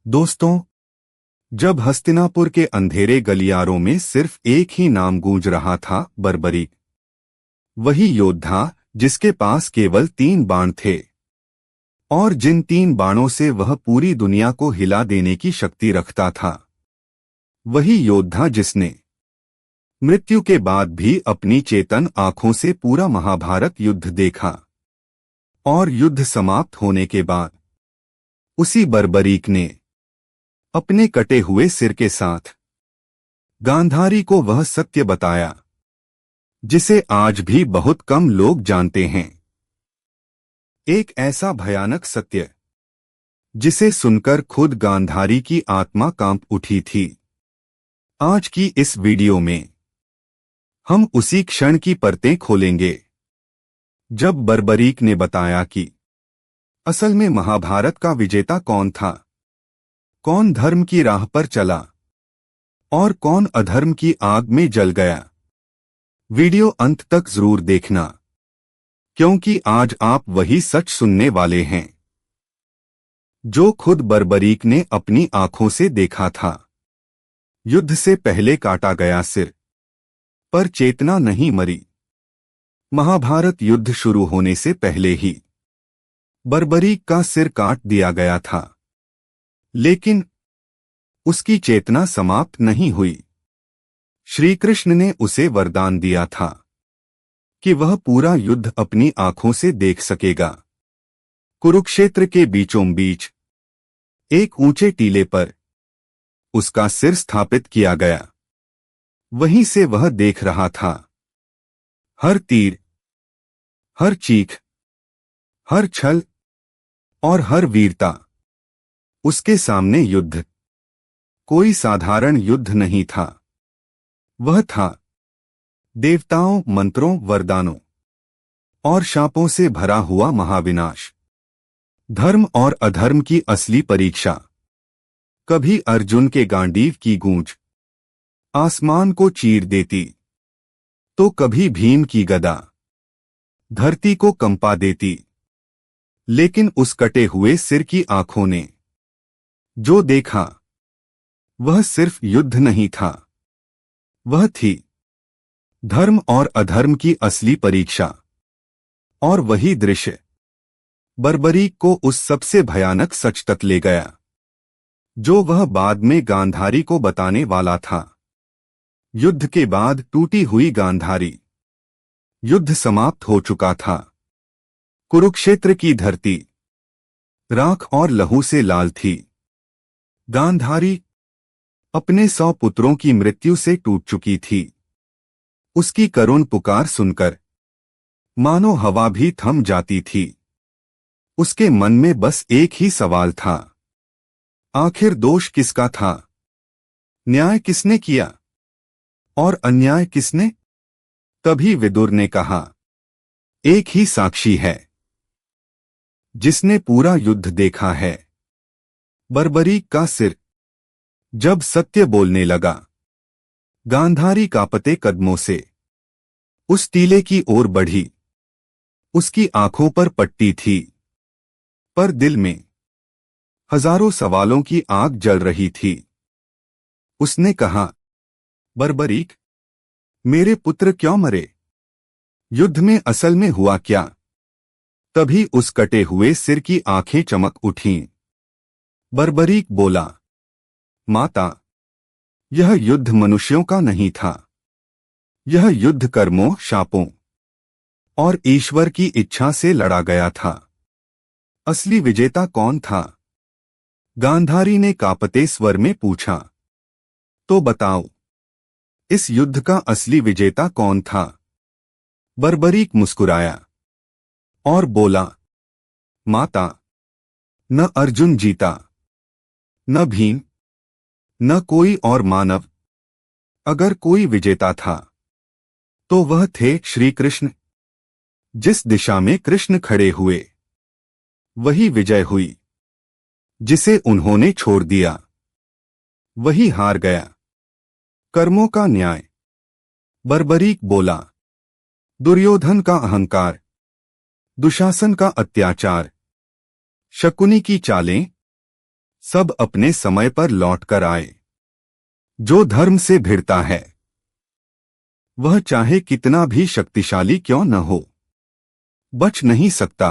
दोस्तों, जब हस्तिनापुर के अंधेरे गलियारों में सिर्फ एक ही नाम गूंज रहा था, बर्बरीक। वही योद्धा जिसके पास केवल 3 बाण थे और जिन 3 बाणों से वह पूरी दुनिया को हिला देने की शक्ति रखता था। वही योद्धा जिसने मृत्यु के बाद भी अपनी चेतन आंखों से पूरा महाभारत युद्ध देखा और युद्ध समाप्त होने के बाद उसी बर्बरीक ने अपने कटे हुए सिर के साथ गांधारी को वह सत्य बताया जिसे आज भी बहुत कम लोग जानते हैं। एक ऐसा भयानक सत्य जिसे सुनकर खुद गांधारी की आत्मा कांप उठी थी। आज की इस वीडियो में हम उसी क्षण की परतें खोलेंगे जब बर्बरीक ने बताया कि असल में महाभारत का विजेता कौन था, कौन धर्म की राह पर चला और कौन अधर्म की आग में जल गया। वीडियो अंत तक जरूर देखना, क्योंकि आज आप वही सच सुनने वाले हैं जो खुद बर्बरीक ने अपनी आंखों से देखा था। युद्ध से पहले काटा गया सिर, पर चेतना नहीं मरी। महाभारत युद्ध शुरू होने से पहले ही बर्बरीक का सिर काट दिया गया था, लेकिन उसकी चेतना समाप्त नहीं हुई। श्री कृष्ण ने उसे वरदान दिया था कि वह पूरा युद्ध अपनी आंखों से देख सकेगा। कुरुक्षेत्र के बीचों बीच एक ऊंचे टीले पर उसका सिर स्थापित किया गया। वहीं से वह देख रहा था हर तीर, हर चीख, हर छल और हर वीरता। उसके सामने युद्ध कोई साधारण युद्ध नहीं था, वह था देवताओं, मंत्रों, वरदानों और शापों से भरा हुआ महाविनाश। धर्म और अधर्म की असली परीक्षा। कभी अर्जुन के गांडीव की गूंज आसमान को चीर देती, तो कभी भीम की गदा धरती को कंपा देती। लेकिन उस कटे हुए सिर की आंखों ने जो देखा वह सिर्फ युद्ध नहीं था, वह थी धर्म और अधर्म की असली परीक्षा। और वही दृश्य बर्बरीक को उस सबसे भयानक सच तक ले गया जो वह बाद में गांधारी को बताने वाला था। युद्ध के बाद टूटी हुई गांधारी। युद्ध समाप्त हो चुका था। कुरुक्षेत्र की धरती राख और लहू से लाल थी। गांधारी अपने 100 पुत्रों की मृत्यु से टूट चुकी थी। उसकी करुण पुकार सुनकर मानो हवा भी थम जाती थी। उसके मन में बस एक ही सवाल था, आखिर दोष किसका था? न्याय किसने किया और अन्याय किसने? तभी विदुर ने कहा, एक ही साक्षी है जिसने पूरा युद्ध देखा है, बर्बरीक का सिर। जब सत्य बोलने लगा, गांधारी कांपते कदमों से उस टीले की ओर बढ़ी। उसकी आंखों पर पट्टी थी, पर दिल में हजारों सवालों की आग जल रही थी। उसने कहा, बर्बरीक, मेरे पुत्र क्यों मरे? युद्ध में असल में हुआ क्या? तभी उस कटे हुए सिर की आंखें चमक उठीं। बर्बरीक बोला, माता, यह युद्ध मनुष्यों का नहीं था। यह युद्ध कर्मों, शापों और ईश्वर की इच्छा से लड़ा गया था। असली विजेता कौन था? गांधारी ने कांपते स्वर में पूछा। तो बताओ, इस युद्ध का असली विजेता कौन था? बर्बरीक मुस्कुराया और बोला, माता, न अर्जुन जीता, न भीम, न कोई और मानव। अगर कोई विजेता था तो वह थे श्री कृष्ण। जिस दिशा में कृष्ण खड़े हुए वही विजय हुई। जिसे उन्होंने छोड़ दिया वही हार गया। कर्मों का न्याय। बर्बरीक बोला, दुर्योधन का अहंकार, दुशासन का अत्याचार, शकुनी की चालें, सब अपने समय पर लौटकर आए। जो धर्म से भिड़ता है वह चाहे कितना भी शक्तिशाली क्यों न हो बच नहीं सकता।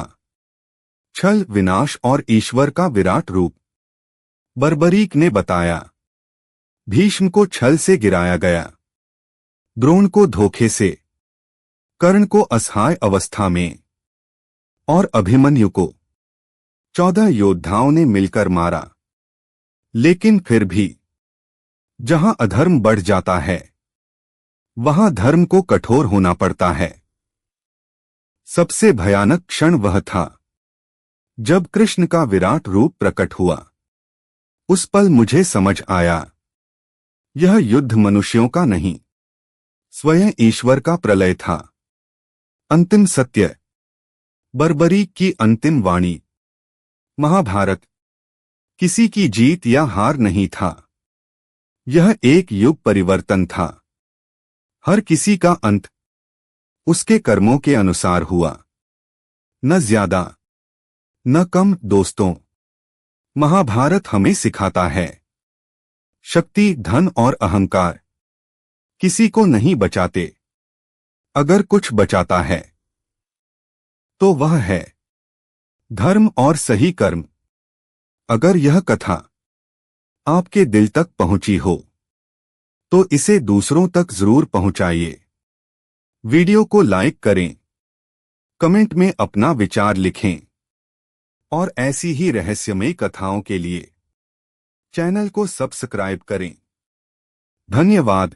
छल, विनाश और ईश्वर का विराट रूप। बर्बरीक ने बताया। भीष्म को छल से गिराया गया, द्रोण को धोखे से, कर्ण को असहाय अवस्था में और अभिमन्यु को 14 योद्धाओं ने मिलकर मारा। लेकिन फिर भी जहां अधर्म बढ़ जाता है वहां धर्म को कठोर होना पड़ता है। सबसे भयानक क्षण वह था जब कृष्ण का विराट रूप प्रकट हुआ। उस पल मुझे समझ आया, यह युद्ध मनुष्यों का नहीं, स्वयं ईश्वर का प्रलय था। अंतिम सत्य। बर्बरीक की अंतिम वाणी। महाभारत किसी की जीत या हार नहीं था, यह एक युग परिवर्तन था। हर किसी का अंत उसके कर्मों के अनुसार हुआ, न ज्यादा न कम। दोस्तों, महाभारत हमें सिखाता है शक्ति, धन और अहंकार किसी को नहीं बचाते। अगर कुछ बचाता है तो वह है धर्म और सही कर्म। अगर यह कथा आपके दिल तक पहुंची हो तो इसे दूसरों तक जरूर पहुंचाइए। वीडियो को लाइक करें, कमेंट में अपना विचार लिखें और ऐसी ही रहस्यमयी कथाओं के लिए चैनल को सब्सक्राइब करें। धन्यवाद।